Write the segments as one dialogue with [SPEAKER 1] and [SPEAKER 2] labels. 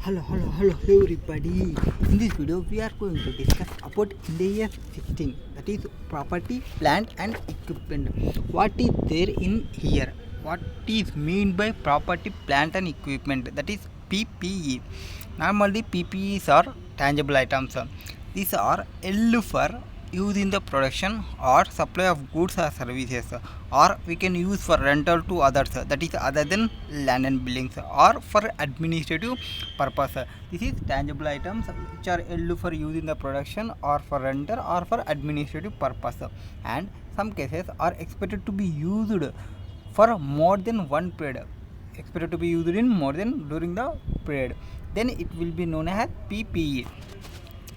[SPEAKER 1] Hello everybody. In this video we are going to discuss about TDS 16, that is property, plant and equipment. What is there in here? What is mean by property, plant and equipment, that is PPE. Normally PPEs are tangible items. These are held for use in the production or supply of goods or services, or we can use for rental to others, that is other than land and buildings, or for administrative purpose. This is tangible items which are held for use in the production or for rental or for administrative purpose, and some cases are expected to be used for more than one period, expected to be used in more than during the period, then it will be known as PPE.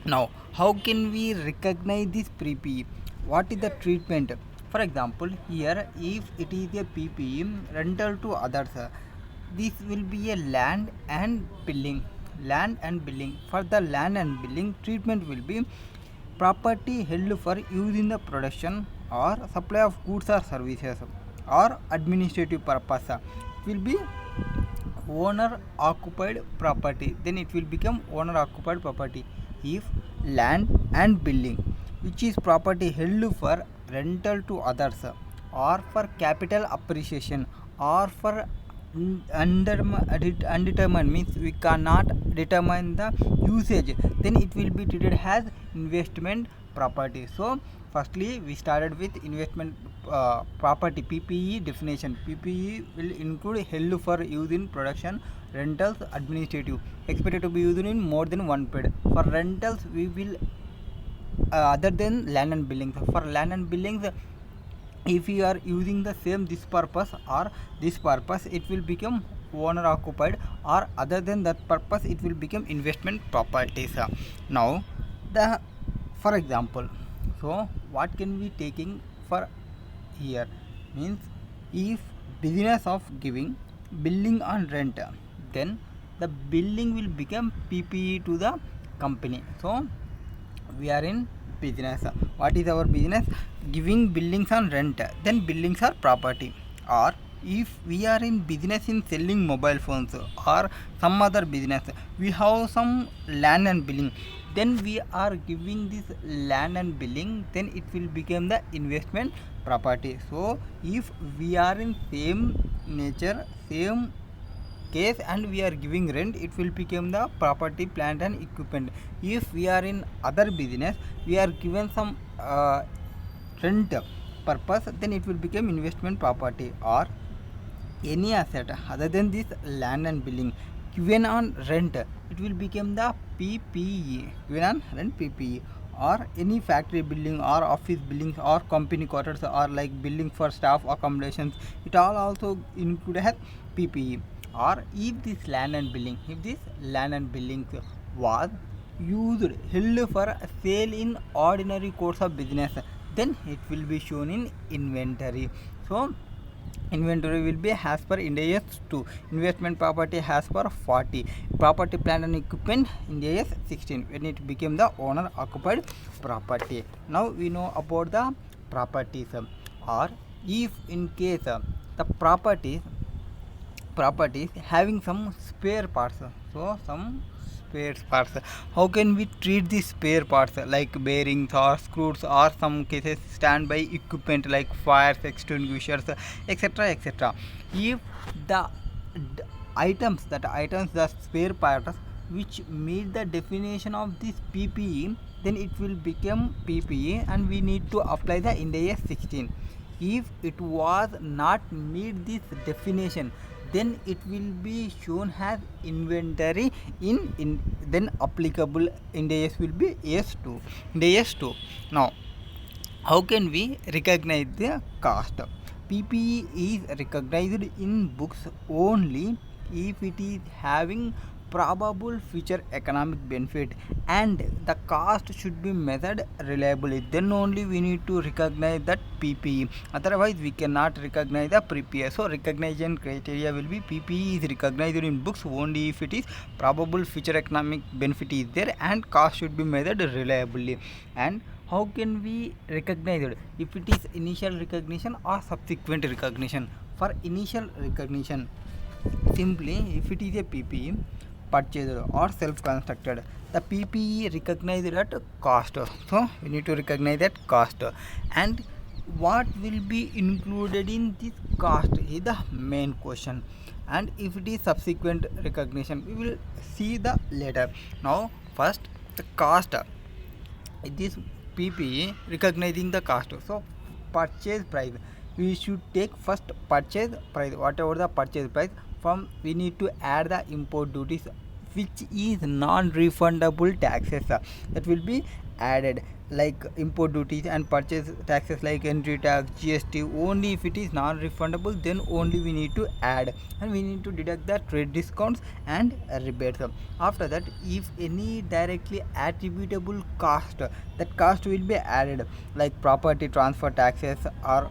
[SPEAKER 1] Now, how can we recognize this PPE? What is the treatment? For example, here if it is a PPE rental to others, this will be a land and building. For the land and building, treatment will be property held for use in the production or supply of goods or services or administrative purpose. It will be owner occupied property, then it will become owner occupied property. If land and building, which is property held for rental to others or for capital appreciation or for undetermined, means we cannot determine the usage, then it will be treated as investment property. So firstly we started with investment property PPE definition. PPE will include held for use in production, rentals, administrative, expected to be used in more than one period. For rentals we will other than land and buildings. For land and buildings, if you are using the same this purpose or this purpose, it will become owner occupied, or other than that purpose it will become investment properties. Now for example, so what can we taking for here, means if business of giving building on rent, then the building will become PPE to the company. So we are in business. What is our business? Giving buildings on rent, then buildings are property. Or if we are in business in selling mobile phones or some other business, we have some land and building, then we are giving this land and building, then it will become the investment property. So if we are in same nature, same case, and we are giving rent, it will become the property, plant and equipment. If we are in other business, we are given some rent purpose, then it will become investment property. Or any asset other than this land and building given on rent, it will become the PPE, given on rent PPE. Or any factory building or office buildings or company quarters or like building for staff accommodations, it all also included as PPE. Or if this land and building was used held for sale in ordinary course of business, then it will be shown in inventory. So inventory will be as per Ind AS 2, investment property as per 40, property, plant and equipment Ind AS 16, when it became the owner occupied property. Now we know about the properties. Or if in case the properties having some spare parts, so some spare parts, how can we treat these spare parts, like bearings or screws, or some cases standby equipment like fire extinguishers, etc. If the items, the spare parts which meet the definition of this PPE, then it will become PPE and we need to apply the Ind AS 16. If it was not meet this definition, then it will be shown as inventory in then applicable Ind AS will be AS2, Ind AS 2. Now how can we recognize the cost? PPE is recognized in books only if it is having probable future economic benefit and the cost should be measured reliably, then only we need to recognize that PPE, otherwise we cannot recognize the PPE. So recognition criteria will be PPE is recognized in books only if it is probable future economic benefit is there and cost should be measured reliably. And how can we recognize it? If it is initial recognition or subsequent recognition. For initial recognition, simply if it is a PPE, purchased or self-constructed. The PPE recognized at cost. So we need to recognize that cost. And what will be included in this cost is the main question. And if it is subsequent recognition, we will see the later. Now first the cost. It is PPE recognizing the cost. So purchase price, we should take first purchase price, whatever the purchase price. From we need to add the import duties, which is non-refundable taxes that will be added, like import duties and purchase taxes like entry tax, GST. Only if it is non-refundable, then only we need to add, and we need to deduct the trade discounts and rebates. After that, if any directly attributable cost, that cost will be added, like property transfer taxes or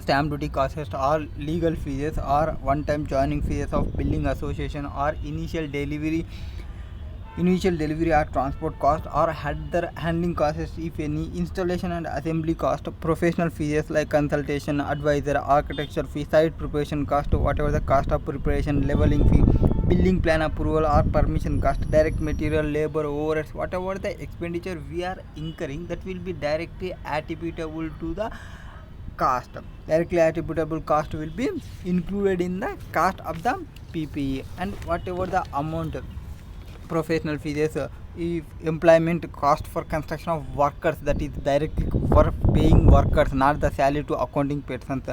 [SPEAKER 1] stamp duty costs or legal fees or one-time joining fees of billing association or initial delivery or transport cost or other handling costs, if any, installation and assembly cost, professional fees like consultation, advisor, architecture fee, site preparation cost, whatever the cost of preparation, leveling fee, building plan approval or permission cost, direct material, labor, overheads, whatever the expenditure we are incurring, that will be directly attributable to the cost. Directly attributable cost will be included in the cost of the PPE. And whatever the amount, professional fees, if employment cost for construction of workers, that is directly for paying workers, not the salary to accounting persons,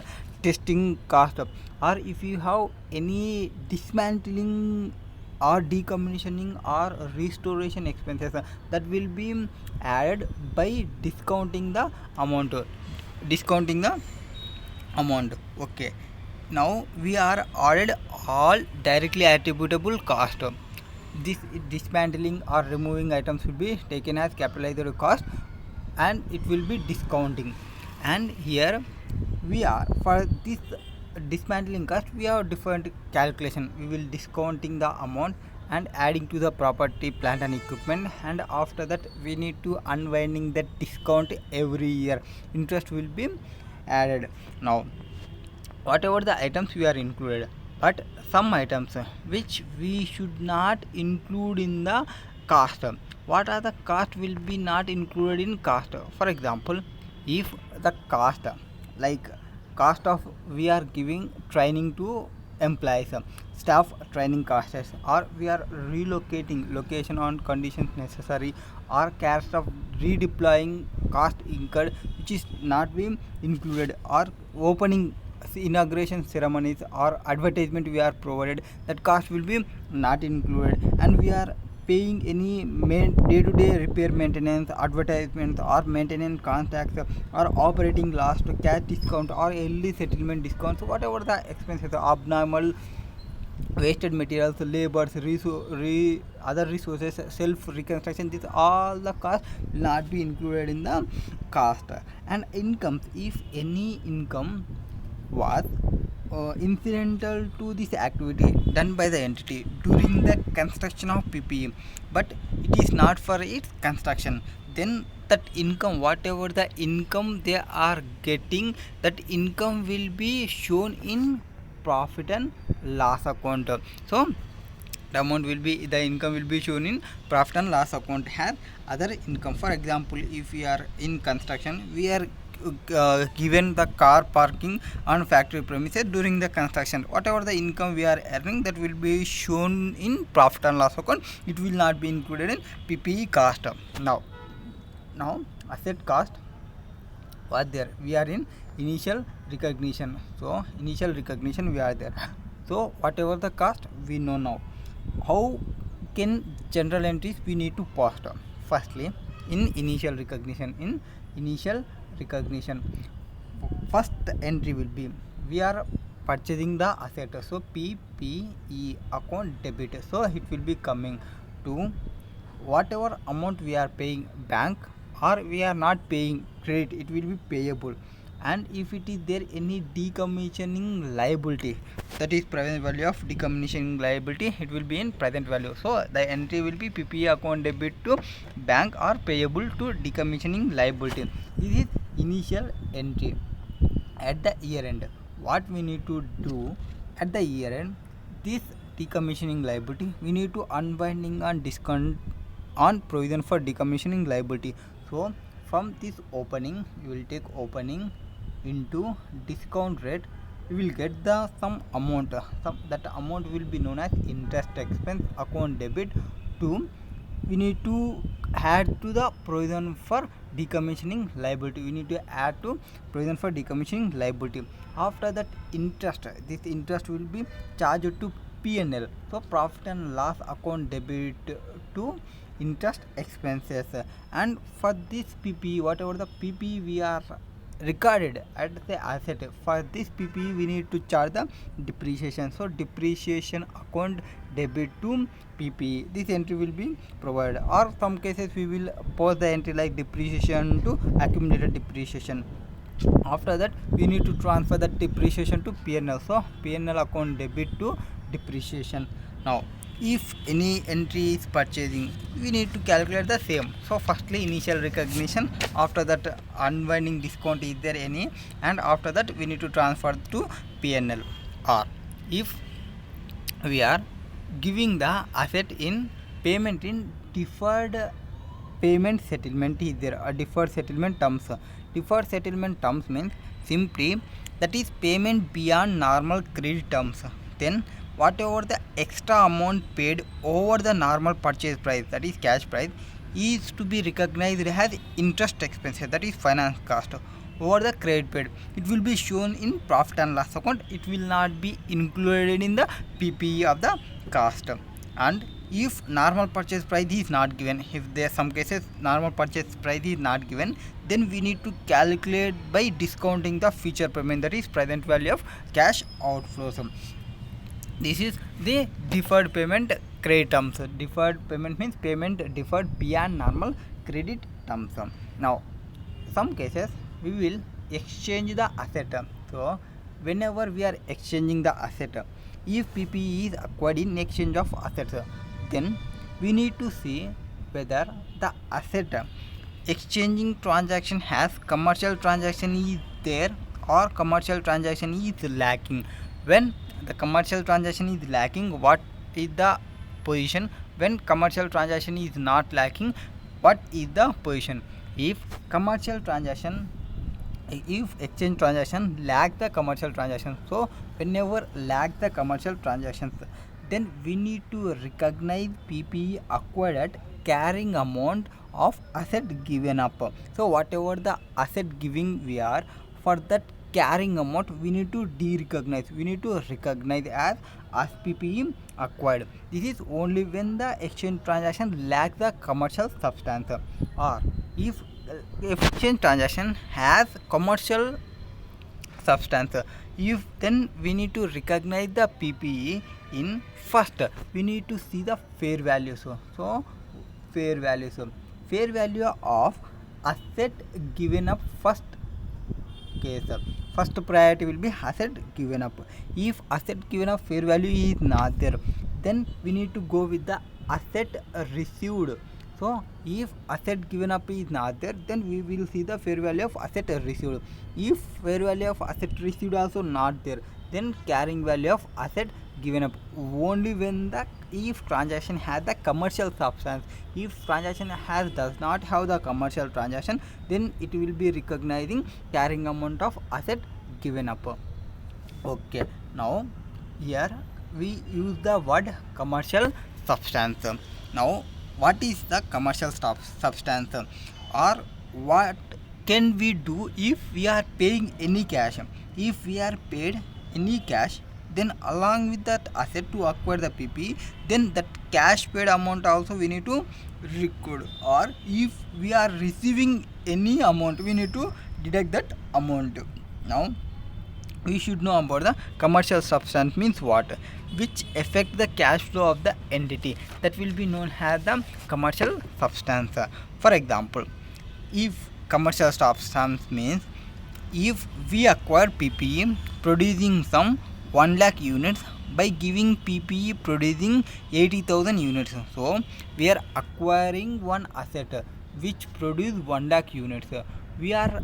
[SPEAKER 1] testing cost, or if you have any dismantling or decommissioning or restoration expenses, that will be added by discounting the amount. Okay, now we are added all directly attributable cost. This dismantling or removing items will be taken as capitalized cost, and it will be discounting. And here we are, for this dismantling cost, we have different calculation. We will discounting the amount and adding to the property, plant and equipment, and after that we need to unwinding that discount every year. Interest will be added. Now whatever the items we are included, but some items which we should not include in the cost. What are the cost will be not included in cost? For example, if the cost, like cost of we are giving training to employees, staff training costs, or we are relocating location on conditions necessary, or cost of redeploying cost incurred which is not being included, or opening inauguration ceremonies or advertisement we are provided, that cost will be not included. And we are paying any day-to-day repair maintenance, advertisements or maintenance contracts, or operating loss to cash discount or early settlement discounts, whatever the expenses, abnormal wasted materials, labors, other resources, self reconstruction, this all the cost will not be included in the cost. And incomes, if any income was incidental to this activity done by the entity during the construction of PPE, but it is not for its construction, then that income, whatever the income they are getting, that income will be shown in profit and loss account. So the amount will be, the income will be shown in profit and loss account as other income. For example, if we are in construction, we are given the car parking on factory premises during the construction, whatever the income we are earning, that will be shown in profit and loss account. It will not be included in PPE cost. Now asset cost was there, we are in initial recognition. So initial recognition we are there. So whatever the cost we know. Now how can general entries we need to post? Firstly, in initial recognition, first entry will be, we are purchasing the asset, so PPE account debit, so it will be coming to whatever amount we are paying bank, or we are not paying credit, it will be payable. And if it is there any decommissioning liability, that is present value of decommissioning liability, it will be in present value. So the entry will be PPE account debit to bank or payable to decommissioning liability. This is initial entry. At the year end, what we need to do at the year end, this decommissioning liability, we need to unwinding and discount on provision for decommissioning liability. So from this opening, you will take opening into discount rate, you will get the some amount, that amount will be known as interest expense account debit to, we need to add to the provision for decommissioning liability, we need to add to provision for decommissioning liability. After that interest, this interest will be charged to P&L, so profit and loss account debit to interest expenses. And for this PPE, whatever the PPE we are recorded at the asset, for this PPE we need to charge the depreciation, so depreciation account debit to PPE, this entry will be provided. Or some cases we will post the entry like depreciation to accumulated depreciation. After that we need to transfer the depreciation to P&L, so P&L account debit to depreciation. Now if any entry is purchasing, we need to calculate the same. So firstly initial recognition, after that unwinding discount is there any, and after that we need to transfer to P&L. Or if we are giving the asset in payment in deferred payment settlement is there, a deferred settlement terms. Deferred settlement terms means simply that is payment beyond normal credit terms, then whatever the extra amount paid over the normal purchase price, that is cash price, is to be recognized as interest expense, that is finance cost, over the credit paid. It will be shown in profit and loss account, it will not be included in the PPE of the cost. And if normal purchase price is not given, if there are some cases normal purchase price is not given, then we need to calculate by discounting the future payment, that is present value of cash outflows. This is the deferred payment credit terms. Deferred payment means payment deferred beyond normal credit terms. Now some cases we will exchange the asset. So whenever we are exchanging the asset, if PPE is acquired in exchange of assets, then we need to see whether the asset exchanging transaction has commercial transaction is there or commercial transaction is lacking. When the commercial transaction is lacking, what is the position? When commercial transaction is not lacking, what is the position? If commercial transaction, if exchange transaction lack the commercial transaction, so whenever lack the commercial transactions, then we need to recognize PPE acquired at carrying amount of asset given up. So whatever the asset giving we are, for that carrying amount we need to de-recognize, we need to recognize as PPE acquired. This is only when the exchange transaction lacks the commercial substance. Or if exchange transaction has commercial substance, if then we need to recognize the PPE in first, we need to see the fair value. So fair value of asset given up first case, first priority will be asset given up. If asset given up fair value is not there, then we need to go with the asset received. So if asset given up is not there, then we will see the fair value of asset received. If fair value of asset received also not there, then carrying value of asset given up. Only when the if transaction has the commercial substance, if transaction does not have the commercial transaction, then it will be recognizing carrying amount of asset given up. Okay, now here we use the word commercial substance. Now what is the commercial substance, or what can we do if we are paying any cash? If we are paid any cash, then along with that asset to acquire the PPE, then that cash paid amount also we need to record. Or if we are receiving any amount, we need to deduct that amount. Now we should know about the commercial substance means what, which affect the cash flow of the entity, that will be known as the commercial substance. For example, if commercial substance means if we acquire PPE producing some 1 lakh units by giving PPE producing 80,000 units, so we are acquiring one asset which produce 1 lakh units, we are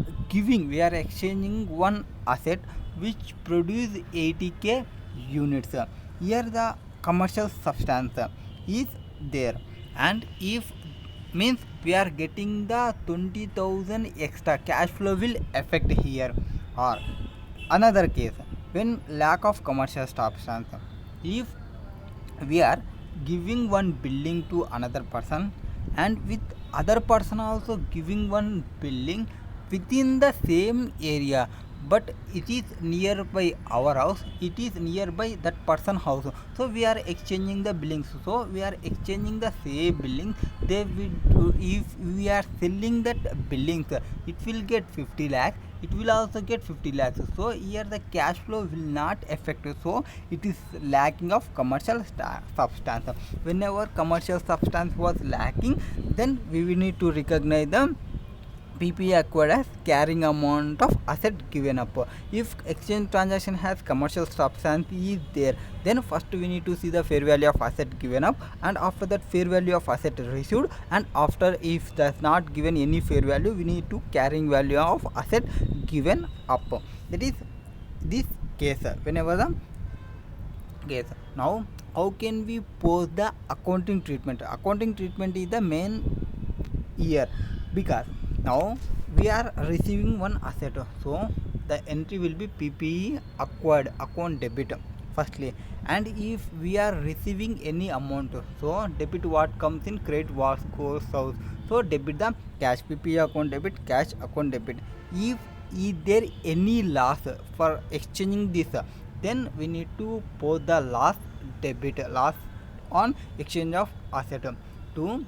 [SPEAKER 1] exchanging one asset which produce 80k units. Here the commercial substance is there, and if means we are getting the 20,000 extra, cash flow will affect here. Or another case, when lack of commercial substance, if we are giving one building to another person, and with other person also giving one building within the same area, but it is nearby our house, it is nearby that person house, so we are exchanging the buildings, so we are exchanging the same building. They will, if we are selling that buildings, it will get 50 lakhs, it will also get 50 lakhs, so here the cash flow will not affect, so it is lacking of commercial substance. Whenever commercial substance was lacking, then we will need to recognize the PPE acquired as carrying amount of asset given up. If exchange transaction has commercial substance is there, then first we need to see the fair value of asset given up, and after that fair value of asset received, and after if does not given any fair value, we need to carrying value of asset given up. That is this case. Whenever the case, now how can we pose the accounting treatment? Accounting treatment is the main here, because now we are receiving one asset, so the entry will be PPE acquired account debit firstly, and if we are receiving any amount, so debit what comes in, credit what goes out, so debit the cash, PPE account debit, cash account debit. If is there any loss for exchanging this, then we need to pose the loss debit, loss on exchange of asset to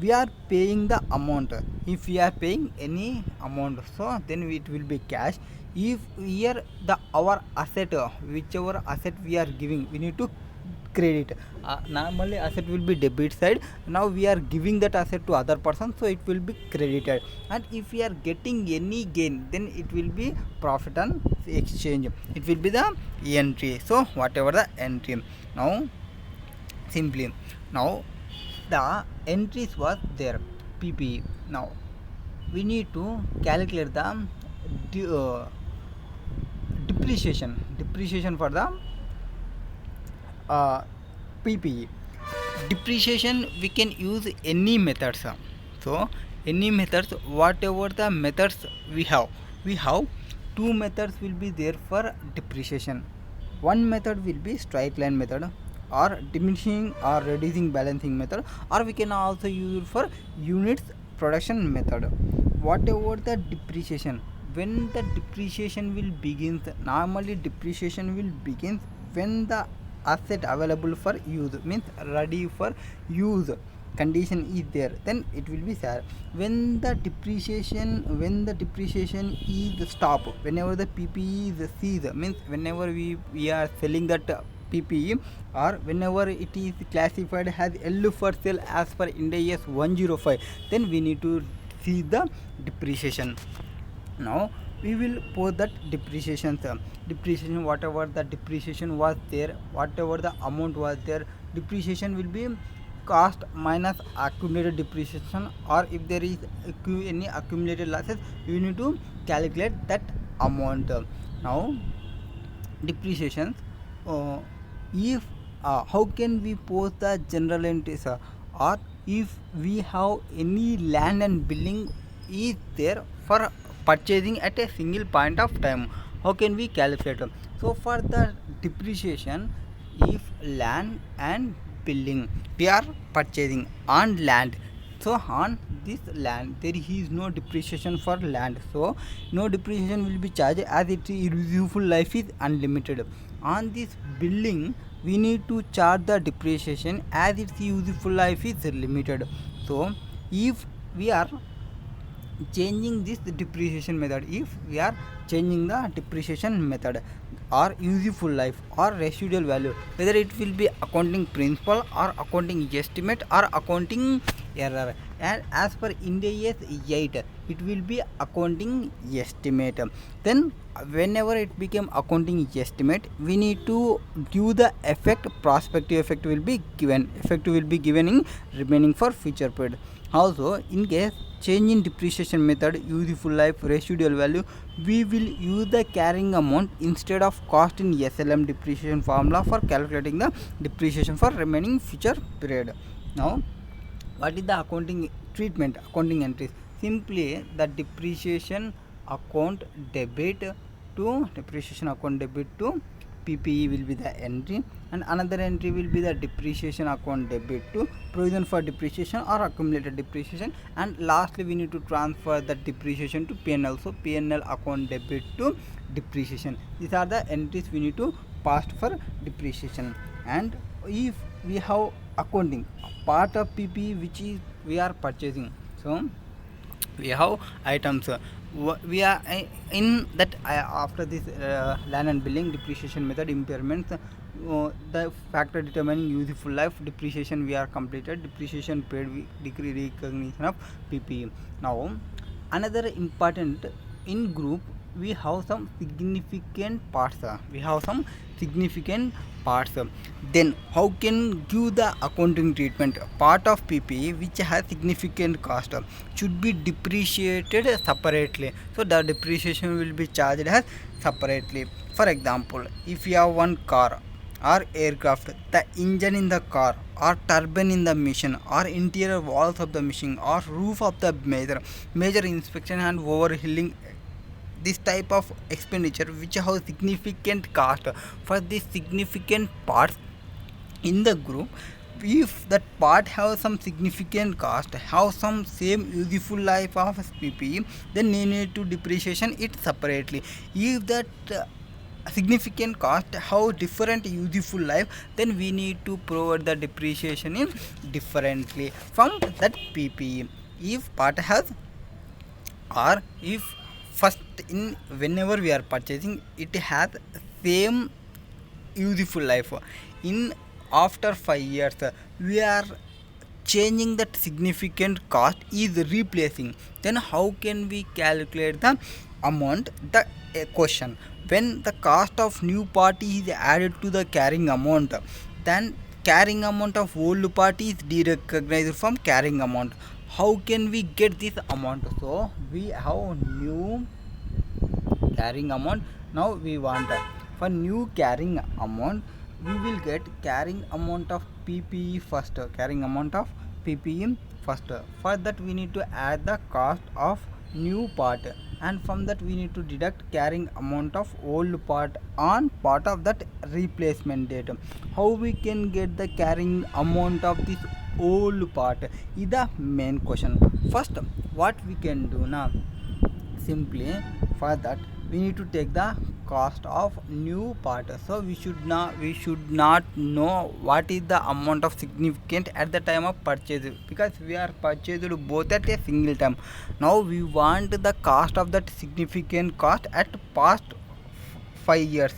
[SPEAKER 1] we are paying the amount. If we are paying any amount, so then it will be cash. If here the our asset, whichever asset we are giving, we need to credit. Normally asset will be debit side, now we are giving that asset to other person, so it will be credited. And if we are getting any gain, then it will be profit on exchange, it will be the entry. So whatever the entry, now simply now the entries was there, PPE. Now we need to calculate the depreciation for the PPE. Depreciation we can use any methods, so any methods, whatever the methods we have two methods will be there for depreciation. One method will be straight line method, or diminishing or reducing balancing method, or we can also use it for units production method. Whatever the depreciation, when the depreciation will begin, normally depreciation will begin when the asset available for use, means ready for use condition is there, then it will be sad. When the depreciation is stop, whenever the PPE is cease, means whenever we are selling that PPE, or whenever it is classified as L for sale as per Ind AS 105, then we need to see the depreciation. Now we will put that depreciation, whatever the depreciation was there, whatever the amount was there, depreciation will be cost minus accumulated depreciation, or if there is any accumulated losses, you need to calculate that amount. Now depreciation, if how can we post the general entries, or if we have any land and building is there for purchasing at a single point of time, how can we calculate? So for the depreciation, if land and building we are purchasing on land, so on this land there is no depreciation for land, so no depreciation will be charged as its useful life is unlimited. On this building we need to charge the depreciation as its useful life is limited. So if we are changing this depreciation method, if we are changing the depreciation method or useful life or residual value, whether it will be accounting principle or accounting estimate or accounting error. And as per Ind AS 8, it will be accounting estimate. Then whenever it became accounting estimate, we need to give the effect. Prospective effect will be given. Effect will be given in remaining for future period. Also, in case change in depreciation method, useful life, residual value, we will use the carrying amount instead of cost in SLM depreciation formula for calculating the depreciation for remaining future period. Now, what is the accounting treatment, accounting entries? Simply the depreciation account debit to PPE will be the entry, and another entry will be the depreciation account debit to provision for depreciation or accumulated depreciation, and lastly we need to transfer the depreciation to P&L. So P&L account debit to depreciation. These are the entries we need to pass for depreciation. And if we have accounting part of PPE which is we are purchasing, so we have items, we are in that after this land and building depreciation method impairments, the factor determining useful life depreciation we are completed, depreciation paid, we decree recognition of PPE. Now another important, in group we have some significant parts, then how can give the accounting treatment? Part of PPE which has significant cost should be depreciated separately, so the depreciation will be charged as separately. For example, if you have one car or aircraft, the engine in the car or turbine in the machine or interior walls of the machine or roof of the major inspection and overhauling, this type of expenditure which have significant cost. For this significant parts in the group, if that part have some significant cost, have some same useful life of PPE, then you need to depreciation it separately. If that significant cost have different useful life, then we need to provide the depreciation in differently from that PPE. If part has, or if first in whenever we are purchasing, it has same useful life, in after 5 years we are changing that significant cost is replacing, then how can we calculate the amount? The question, when the cost of new part is added to the carrying amount, then carrying amount of old part is derecognized from carrying amount. How can we get this amount? So we have new carrying amount. Now we want for new carrying amount, we will get carrying amount of PPE first, For that we need to add the cost of new part, and from that we need to deduct carrying amount of old part on part of that replacement date. How we can get the carrying amount of this old part is the main question. First, what we can do now, simply for that we need to take the cost of new part. So we should not know what is the amount of significant at the time of purchase, because we are purchased both at a single time. Now we want the cost of that significant cost at past 5 years.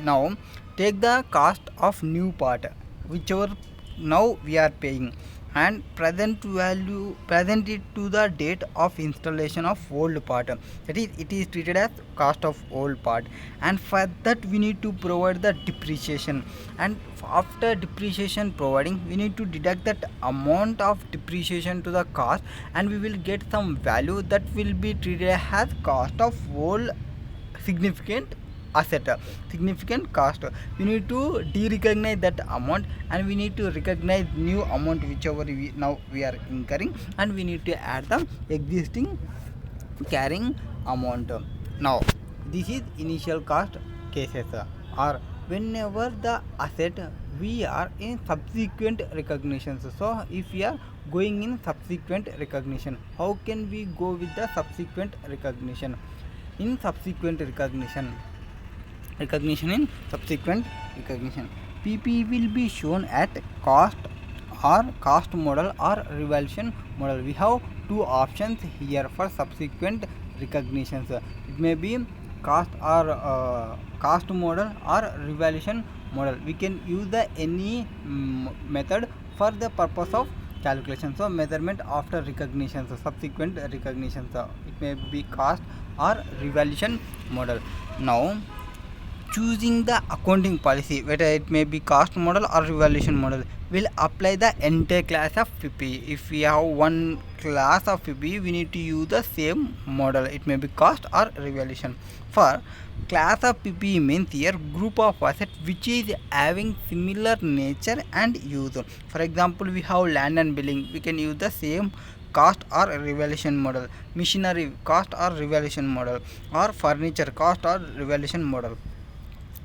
[SPEAKER 1] Now take the cost of new part whichever now we are paying, and present it to the date of installation of old part, that is it is treated as cost of old part. And for that we need to provide the depreciation, and after depreciation providing, we need to deduct that amount of depreciation to the cost, and we will get some value that will be treated as cost of old significant cost. We need to de-recognize that amount, and we need to recognize new amount whichever we are incurring, and we need to add the existing carrying amount. Now this is initial cost cases, or whenever the asset we are in subsequent recognitions. So if we are going in subsequent recognition, how can we go with the subsequent recognition? In subsequent recognition, PP will be shown at cost or cost model or revaluation model. We have two options here for subsequent recognitions. It may be cost or cost model or revaluation model. We can use the any method for the purpose of calculation. So measurement after recognition, so subsequent recognition, so it may be cost or revaluation model. Now choosing the accounting policy, whether it may be cost model or revaluation model, will apply the entire class of PPE. If we have one class of PPE, we need to use the same model, it may be cost or revaluation. For class of PPE means here group of assets which is having similar nature and use. For example, we have land and building, we can use the same cost or revaluation model. Machinery, cost or revaluation model. Or furniture, cost or revaluation model.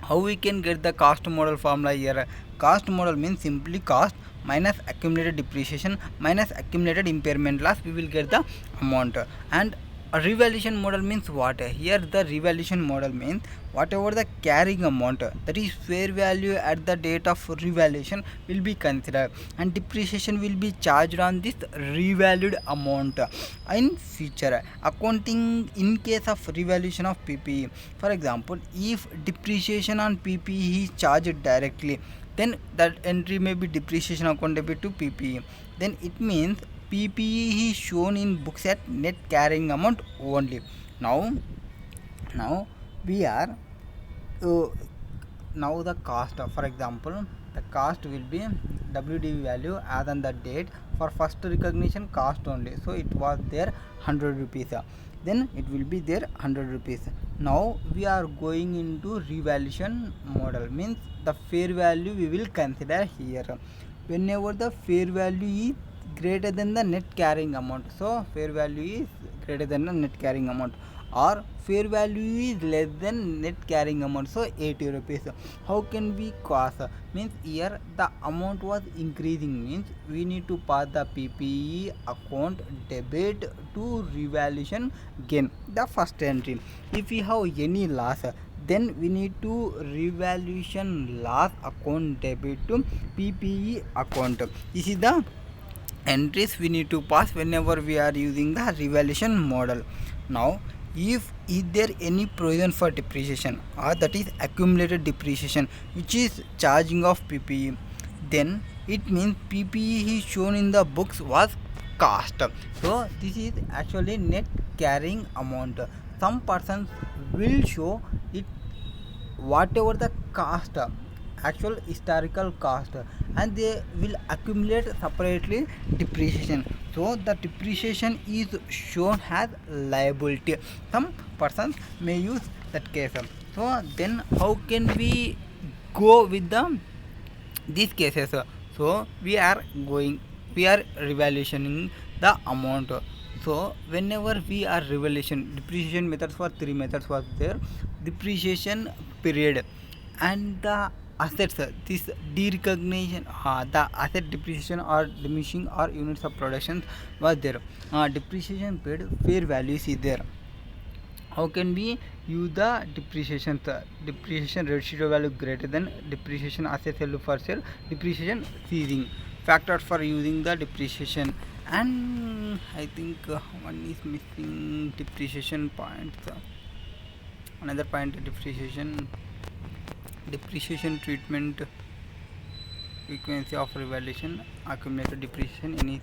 [SPEAKER 1] How we can get the cost model formula here? Cost model means simply cost minus accumulated depreciation minus accumulated impairment loss, we will get the amount. And a revaluation model means what? Here the revaluation model means whatever the carrying amount, that is fair value at the date of revaluation, will be considered, and depreciation will be charged on this revalued amount in future accounting. In case of revaluation of PPE, for example, if depreciation on PPE is charged directly, then that entry may be depreciation account debit to PPE. Then it means PPE is shown in books at net carrying amount only. Now we are now the cost. For example, the cost will be WDV value as on the date. For first recognition cost only, so it was there 100 rupees, then it will be there 100 rupees. Now we are going into revaluation model, means the fair value we will consider here. Whenever the fair value is greater than the net carrying amount, so fair value is greater than the net carrying amount, or fair value is less than net carrying amount, so 80 rupees. How can we cost? Means here the amount was increasing, means we need to pass the PPE account debit to revaluation gain, the first entry. If we have any loss, then we need to revaluation loss account debit to PPE account. This is the entries we need to pass whenever we are using the revaluation model. Now if is there any provision for depreciation, or that is accumulated depreciation, which is charging of PPE, then it means PPE is shown in the books was cost. So this is actually net carrying amount. Some persons will show it whatever the cost, actual historical cost, and they will accumulate separately depreciation, so the depreciation is shown as liability. Some persons may use that case. So then how can we go with these cases? So we are revaluationing the amount. So whenever we are revaluation, depreciation methods for 3 methods was there. Depreciation period and the assets, this derecognition, the asset depreciation or diminishing or units of production was there. Depreciation paid, fair values is there. How can we use the depreciation? Depreciation residual value greater than depreciation asset value for sale, depreciation ceasing factors for using the depreciation. And I think one is missing, depreciation points. Another point, depreciation treatment, frequency of revaluation, accumulated depreciation, any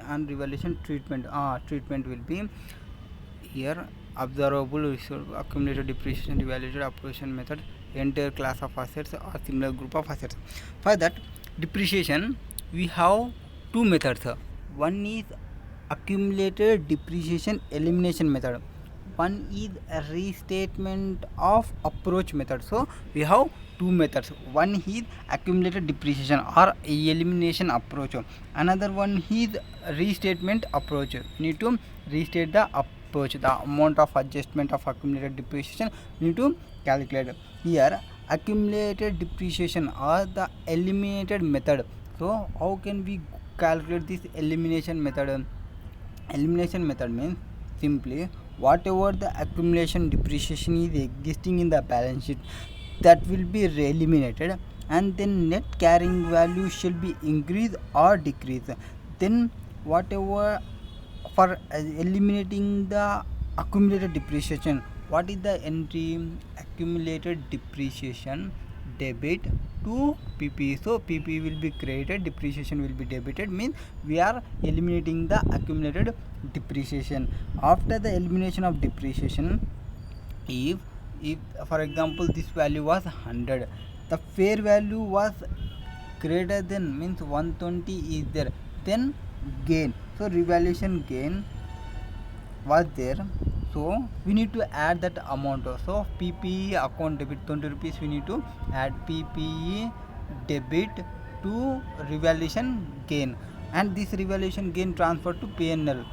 [SPEAKER 1] and revaluation treatment. Treatment will be here observable accumulated depreciation, revaluated operation method, entire class of assets or similar group of assets. For that depreciation we have two methods. One is accumulated depreciation elimination method, one is a restatement of approach method. So we have two methods. One is accumulated depreciation or elimination approach, another one is restatement approach. We need to restate the approach, the amount of adjustment of accumulated depreciation we need to calculate. Here accumulated depreciation or the eliminated method. So how can we calculate this elimination method? Elimination method means simply whatever the accumulation depreciation is existing in the balance sheet, that will be eliminated, and then net carrying value shall be increase or decrease. Then whatever for eliminating the accumulated depreciation, what is the entry? Accumulated depreciation debit to PPE. So PPE will be credited, depreciation will be debited, means we are eliminating the accumulated depreciation. After the elimination of depreciation, if for example this value was 100, the fair value was greater than, means 120 is there, then gain, so revaluation gain was there, so we need to add that amount. So PPE account debit 20 rupees, we need to add PPE debit to revaluation gain, and this revaluation gain transfer to PNL,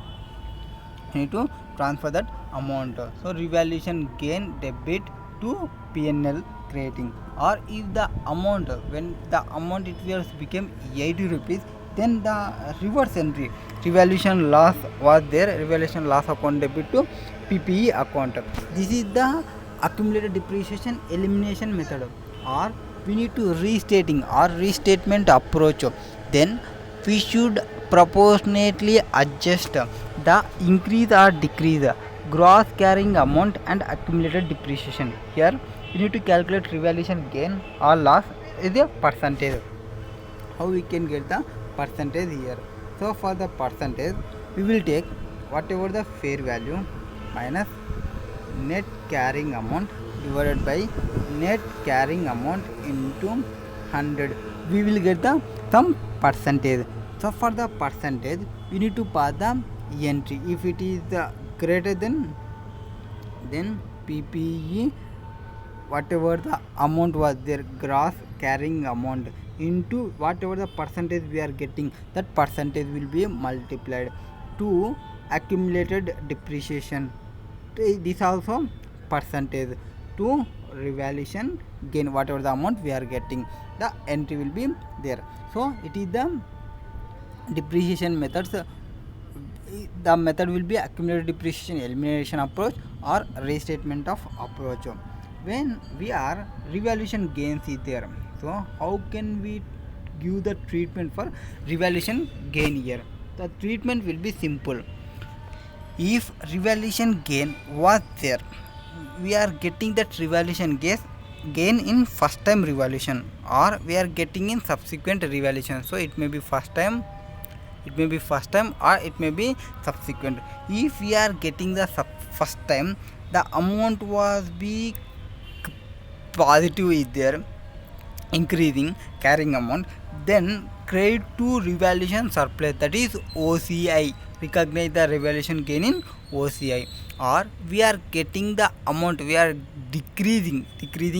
[SPEAKER 1] we need to transfer that amount. So revaluation gain debit to PNL creating. Or if the amount, when the amount it was became 80 rupees, then the reverse entry, revaluation loss was there, revaluation loss account debit to PPE account. This is the accumulated depreciation elimination method. Or we need to restating or restatement approach, then we should proportionately adjust the increase or decrease gross carrying amount and accumulated depreciation. Here we need to calculate revaluation gain or loss is a percentage. How we can get the percentage here? So for the percentage, we will take whatever the fair value minus net carrying amount divided by net carrying amount into 100. We will get the some percentage. So for the percentage, we need to pass the entry. If it is greater than, then PPE whatever the amount was there, gross carrying amount, into whatever the percentage we are getting, that percentage will be multiplied to accumulated depreciation. This also percentage to revaluation gain, whatever the amount we are getting, the entry will be there. So it is the depreciation methods. The method will be accumulated depreciation elimination approach or restatement of approach. When we are revaluation gains is there, so how can we give the treatment for revaluation gain here? The treatment will be simple. If revaluation gain was there, we are getting that revaluation gain in first time revaluation, or we are getting in subsequent revaluation. So it may be first time, or it may be subsequent. If we are getting the first time, the amount was be positive is there, increasing carrying amount, then credit to revaluation surplus, that is OCI, recognize the revaluation gain in OCI. Or we are getting the amount, we are decreasing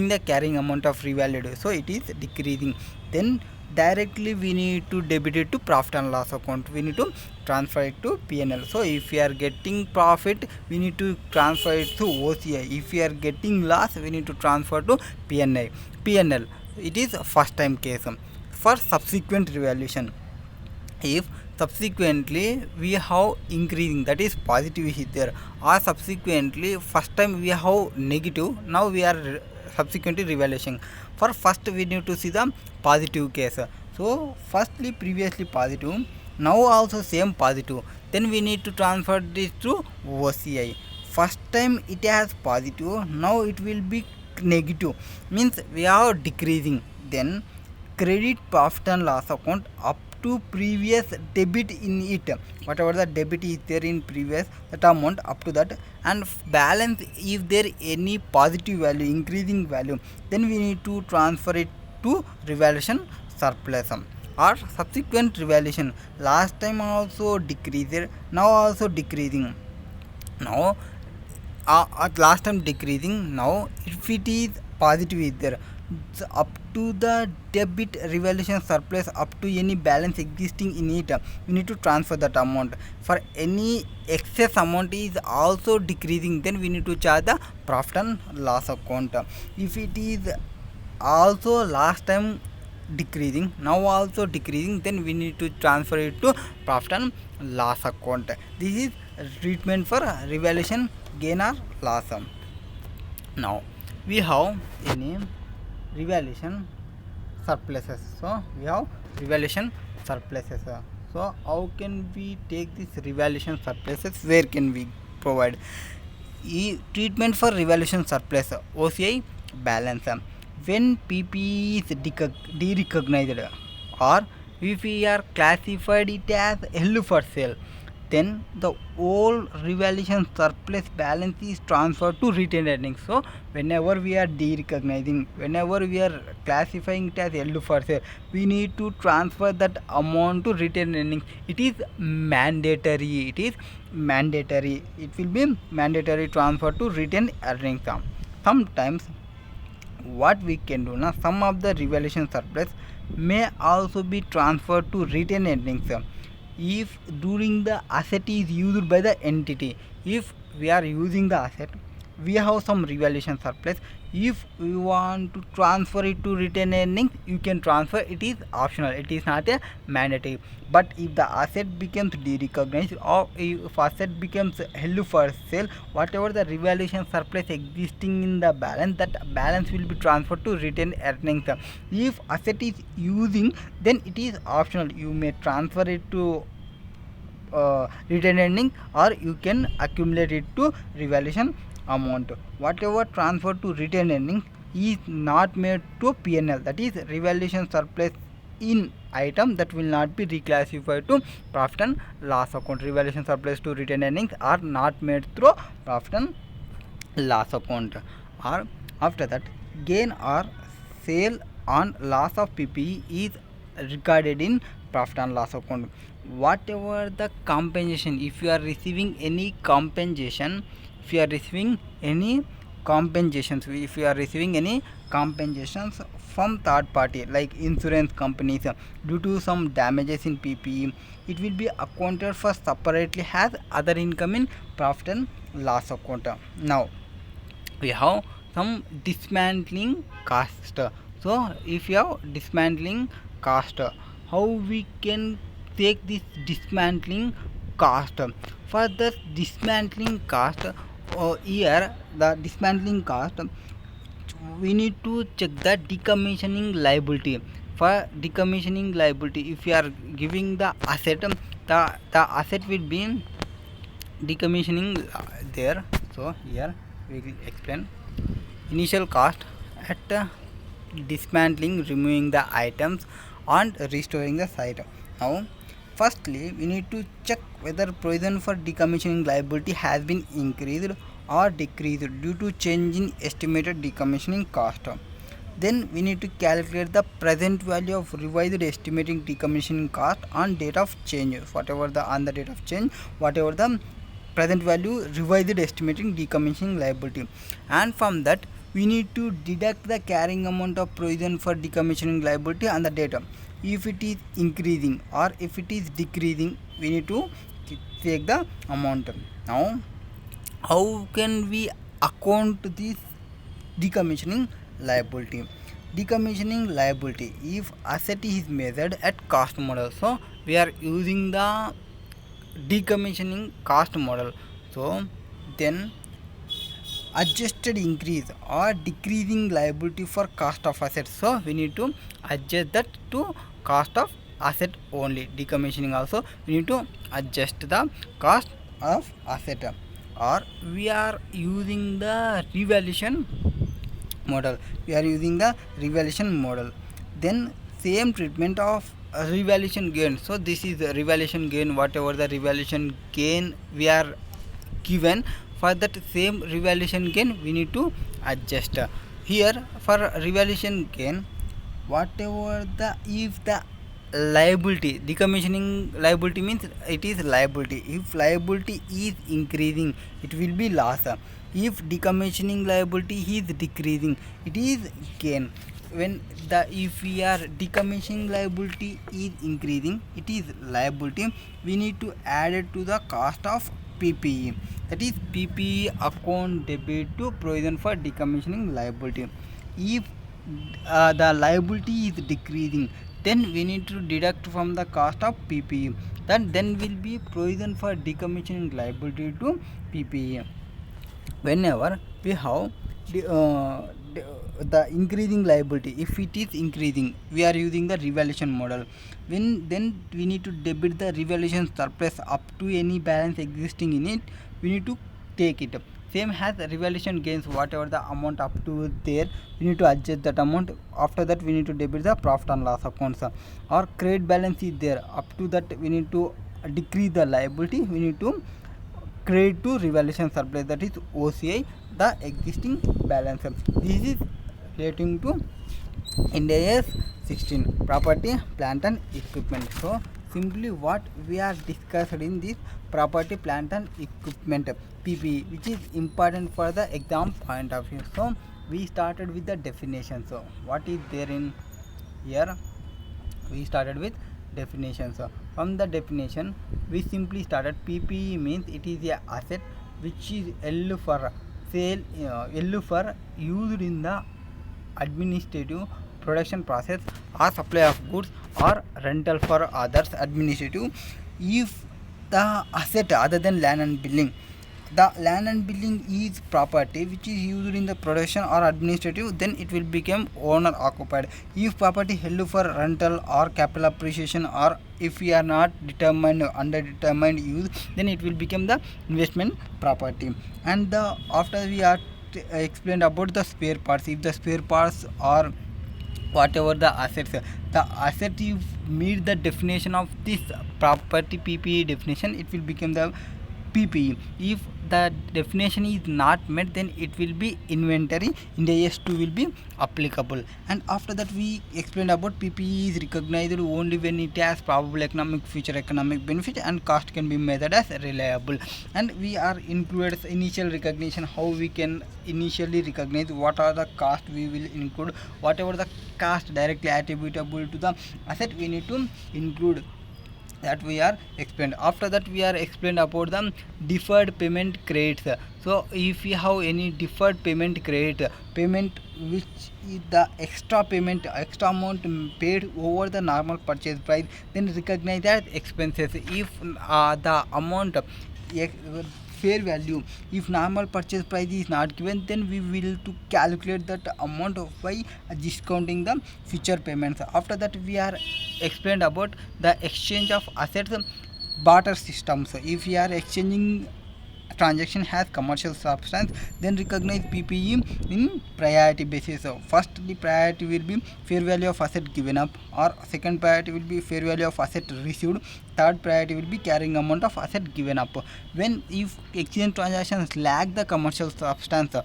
[SPEAKER 1] the carrying amount of revalued, so it is decreasing, then directly we need to debit it to profit and loss account, we need to transfer it to PNL. So if we are getting profit, we need to transfer it to OCI. If we are getting loss, we need to transfer to PNL. It is first time case. For subsequent revaluation, if subsequently we have increasing, that is positive is there, or subsequently first time we have negative, now we are subsequently revaluation. For first we need to see the positive case. So firstly previously positive, now also same positive, then we need to transfer this to OCI. First time it has positive, now it will be negative, means we are decreasing, then credit profit and loss account up to previous debit in it, whatever the debit is there in previous, that amount up to that, and balance if there any positive value, increasing value, then we need to transfer it to revaluation surplus. Or subsequent revaluation, last time also decreased, now also decreasing, now at last time decreasing, now if it is positive is there, so up to the debit revaluation surplus, up to any balance existing in it, we need to transfer that amount. For any excess amount is also decreasing, then we need to charge the profit and loss account. If it is also last time decreasing, now also decreasing, then we need to transfer it to profit and loss account. This is treatment for revaluation gain or loss. Now we have any revaluation surpluses. So we have revaluation surpluses. So how can we take this revaluation surpluses? Where can we provide treatment for revaluation surplus? OCI balance. when PPE is derecognized, or if we are classified it as held for sale, then the whole revaluation surplus balance is transferred to retained earnings. So whenever we are derecognizing, whenever we are classifying it as held for sale, we need to transfer that amount to retained earnings. It is mandatory. It is mandatory. It will be mandatory transfer to retained earnings. Sometimes what we can do now, some of the revaluation surplus may also be transferred to retained earnings if during the asset is used by the entity. If we are using the asset, we have some revaluation surplus. If we want to transfer it to retained earnings, you can transfer. It is optional, it is not a mandatory. But if the asset becomes derecognized, or if asset becomes held for sale, whatever the revaluation surplus existing in the balance, that balance will be transferred to retained earnings. If asset is using, then it is optional, you may transfer it to retained earning, or you can accumulate it to revaluation amount. Whatever transfer to retained earnings is not made to PNL, that is revaluation surplus in item, that will not be reclassified to profit and loss account. Revaluation surplus to retained earnings are not made through profit and loss account. Or after that, gain or sale on loss of PPE is recorded in profit and loss account. Whatever the compensation, if you are receiving any compensation, if you are receiving any compensations, if you are receiving any compensations from third party like insurance companies due to some damages in PPE, it will be accounted for separately as other income in profit and loss account. Now we have some dismantling cost. So if you have dismantling cost, how we can take this dismantling cost? For the dismantling cost, here the dismantling cost, we need to check the decommissioning liability. For decommissioning liability, if you are giving the asset, the asset will be decommissioning there. So here we will explain initial cost at dismantling, removing the items and restoring the site. Now firstly, we need to check whether provision for decommissioning liability has been increased or decreased due to change in estimated decommissioning cost. Then we need to calculate the present value of revised estimating decommissioning cost on date of change. Whatever the on the date of change, whatever the present value revised estimating decommissioning liability, and from that we need to deduct the carrying amount of provision for decommissioning liability on the data. If it is increasing or if it is decreasing, we need to take the amount. Now how can we account this decommissioning liability? Decommissioning liability, if asset is measured at cost model, so we are using the decommissioning cost model. So then adjusted increase or decreasing liability for cost of assets, so we need to adjust that to cost of asset only. Decommissioning also we need to adjust the cost of asset. Or we are using the revaluation model, then same treatment of revaluation gain. So this is the revaluation gain, whatever the revaluation gain we are given, for that same revaluation gain we need to adjust. Here for revaluation gain, whatever the, if the liability, decommissioning liability means it is liability, if liability is increasing it will be loss, if decommissioning liability is decreasing it is gain. When the, if we are decommissioning liability is increasing, it is liability, we need to add it to the cost of PPE, that is PPE account debit to provision for decommissioning liability. If the liability is decreasing, then we need to deduct from the cost of PPE, then will be provision for decommissioning liability to PPE. Whenever we have the increasing liability, if it is increasing, we are using the revaluation model, when then we need to debit the revaluation surplus up to any balance existing in it, we need to take it. Same has revaluation gains, whatever the amount up to there, we need to adjust that amount. After that we need to debit the profit and loss accounts. Or credit balance is there, up to that we need to decrease the liability, we need to credit to revaluation surplus, that is OCI, the existing balance. This is relating to TDS 16 property, plant and equipment. So simply what we are discussed in this property, plant and equipment PPE, which is important for the exam point of view. So we started with the definition. So what is there in here? We started with definition. So from the definition we simply started PPE means it is a asset which is held for sale, held for used in the administrative production process or supply of goods or rental for others administrative. If the asset other than land and building, the land and building is property which is used in the production or administrative, then it will become owner occupied. If property held for rental or capital appreciation, or if we are not determined under determined use, then it will become the investment property. And after we are explained about the spare parts, if the spare parts are whatever the assets, the asset you meet the definition of this property PPE definition, it will become the PPE. If the definition is not met, then it will be inventory. IndAS 2 will be applicable. And after that we explained about PPE is recognized only when it has probable economic, future economic benefit, and cost can be measured as reliable. And we are included initial recognition, how we can initially recognize what are the cost we will include, whatever the cost directly attributable to the asset we need to include, that we are explained. After that we are explained about the deferred payment credits. So if we have any deferred payment credit, payment which is the extra payment, extra amount paid over the normal purchase price, then recognize as expenses. If the amount fair value, if normal purchase price is not given, then we will to calculate that amount by discounting the future payments. After that we are explained about the exchange of assets barter systems. If we are exchanging transaction has commercial substance, then recognize PPE in priority basis. So first the priority will be fair value of asset given up, or second priority will be fair value of asset received, third priority will be carrying amount of asset given up. When if exchange transactions lack the commercial substance,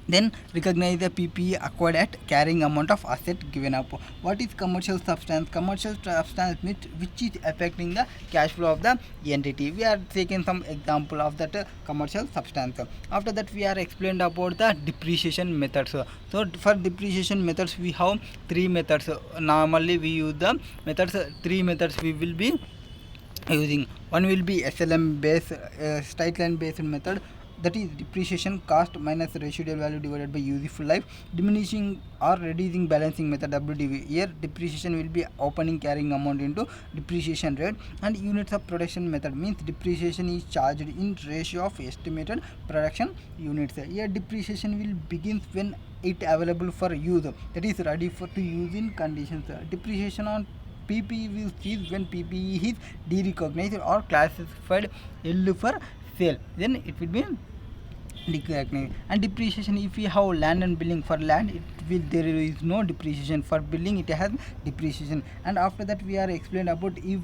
[SPEAKER 1] then recognize the PPE acquired at carrying amount of asset given up. What is commercial substance? Commercial substance means which is affecting the cash flow of the entity. We are taking some example of that commercial substance. After that we are explained about the depreciation methods. So for depreciation methods we have three methods. Normally we use the methods, three methods we will be using. One will be SLM based, straight line based method, that is depreciation cost minus residual value divided by useful life. Diminishing or reducing balancing method, WDV. Here depreciation will be opening carrying amount into depreciation rate. And units of production method means depreciation is charged in ratio of estimated production units. Here depreciation will begin when it available for use, that is ready for to use in conditions. Depreciation on PPE will cease when PPE is derecognized or classified held for sale, then it will be depreciation. And depreciation, if we have land and building, for land it will, there is no depreciation, for building it has depreciation. And after that we are explained about if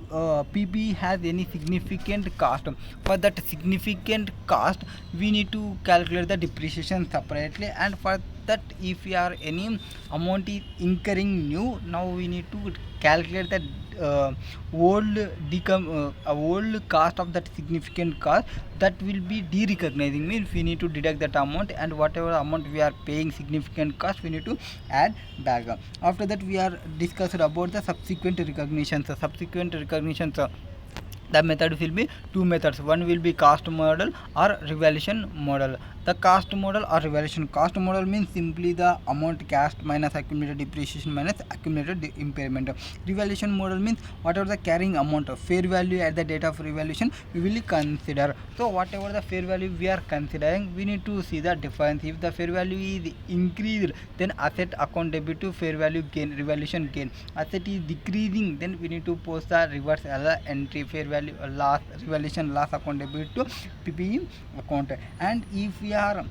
[SPEAKER 1] PPE has any significant cost, for that significant cost we need to calculate the depreciation separately. And for that if we are any amount is incurring new, now we need to calculate that old cost of that significant cost, that will be derecognizing, means we need to deduct that amount, and whatever amount we are paying significant cost we need to add back. After that we are discussed about the subsequent recognitions. The method will be two methods. One will be cost model or revaluation model. The cost model or revaluation. Cost model means simply the amount cost minus accumulated depreciation minus accumulated impairment. Revaluation model means whatever the carrying amount of fair value at the date of revaluation we will consider. So whatever the fair value we are considering, we need to see the difference. If the fair value is increased, then asset account debit to fair value gain, revaluation gain. Asset is decreasing, then we need to post the reverse other entry, fair value loss, revaluation loss account debit to PPE account. And if we are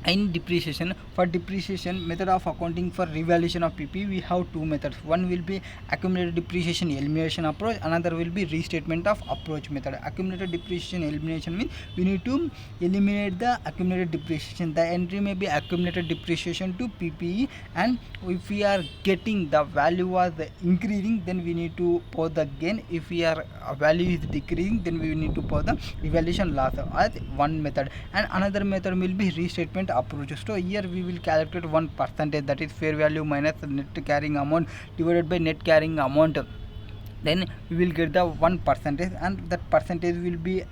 [SPEAKER 1] in depreciation, for depreciation method of accounting for revaluation of PP, we have two methods. One will be accumulated depreciation elimination approach, another will be restatement of approach method. Accumulated depreciation elimination means we need to eliminate the accumulated depreciation. The entry may be accumulated depreciation to PPE, and if we are getting the value was increasing, then we need to post the gain. If we are value is decreasing, then we need to post the revaluation loss as one method. And another method will be restatement approach. So here we will calculate 1%, that is fair value minus net carrying amount divided by net carrying amount. Then we will get the 1%, and that percentage will be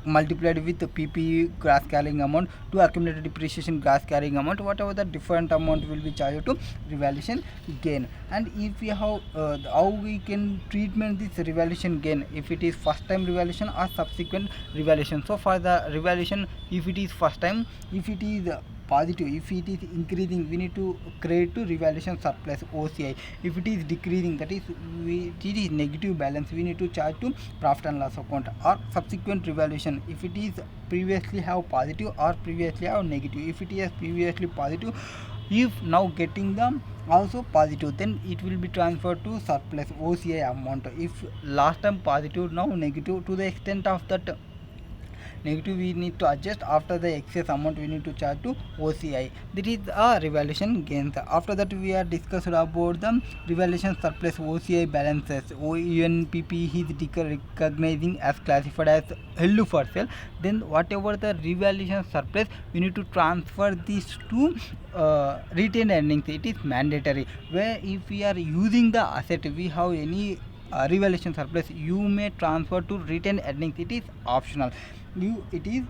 [SPEAKER 1] multiplied with the PPE gross carrying amount to accumulated depreciation gross carrying amount, whatever the different amount will be charged to revaluation gain. And if we have how we can treatment this revaluation gain, if it is first time revaluation or subsequent revaluation. So for the revaluation, if it is first time, if it is positive, if it is increasing, we need to credit to revaluation surplus OCI. If it is decreasing, that is it is negative balance, we need to charge to profit and loss account. Or subsequent revaluation, if it is previously have positive or previously have negative. If it is previously positive, if now getting them also positive, then it will be transferred to surplus OCI amount. If last time positive, now negative, to the extent of that negative we need to adjust. After the excess amount we need to charge to OCI. That is a revaluation gains. After that we are discussed about the revaluation surplus OCI balances. OUNPP is recognizing as classified as held for sale. Then whatever the revaluation surplus, we need to transfer this to retained earnings. It is mandatory. Where if we are using the asset, we have any revaluation surplus, you may transfer to retained earnings. It is optional. It is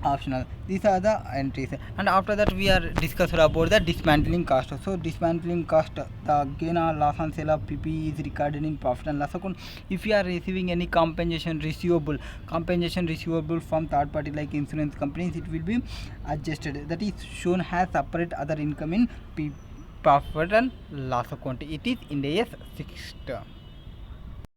[SPEAKER 1] optional. These are the entries. And after that we are discussed about the dismantling cost. So dismantling cost, the gain or loss on sale of PP is recorded in profit and loss account. If you are receiving any compensation receivable from third party like insurance companies, it will be adjusted, that is shown as separate other income in profit and loss account. It is Ind AS 6.